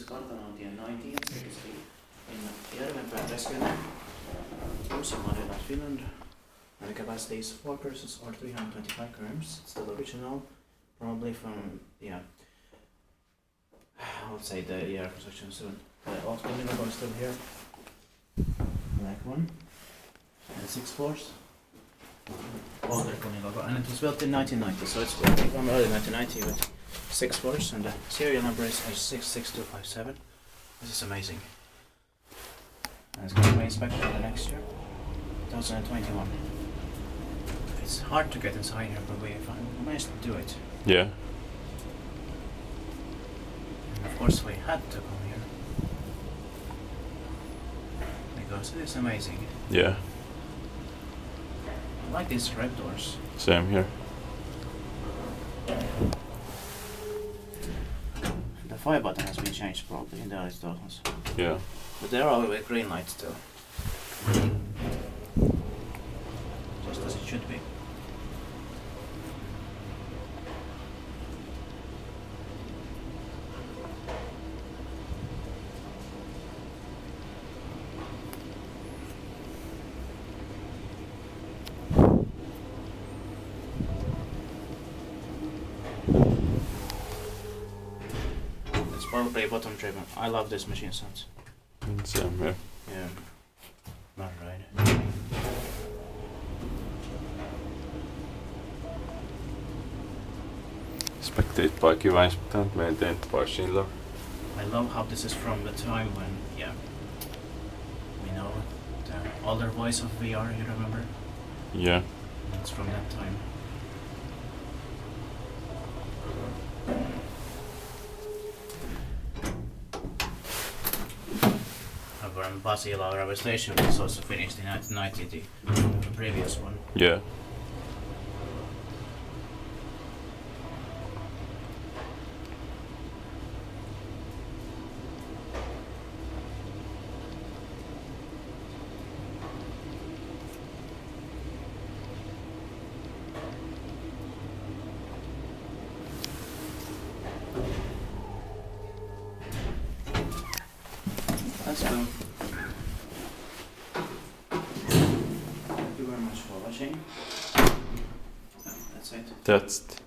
Kartanontie 90 in Järvenpää, Kone. Also modernized Finland. And the capacity is 4 persons or 325 grams. It's still original, probably from, yeah, I would say the year of construction soon. The old building is still here. Black one. And 6 floors. Older Kone logo. And it was built in 1990, so it's from early 1990 with 6 floors, and the serial number is H66257. This is amazing. And it's going to be inspected for the next year, 2021. It's hard to get inside here, but we managed to do it. Yeah. And of course we had to come here. Because it is amazing. Yeah. I like these red doors. Same here. The fire button has been changed probably in the early 2000s. Yeah. But they're all with green lights still. Just as it should be. It's probably bottom driven. I love this machine sounds. Same here. Yeah. Not right. Spectate by kiva inspectant maintained by Schindler. I love how this is from the time when, yeah, we know the older voice of VR, you remember? Yeah. It's from that time. From Basila railway station was also finished in 1990, the previous one. Yeah. That's cool. Thank you very much for watching. That's it. That's it.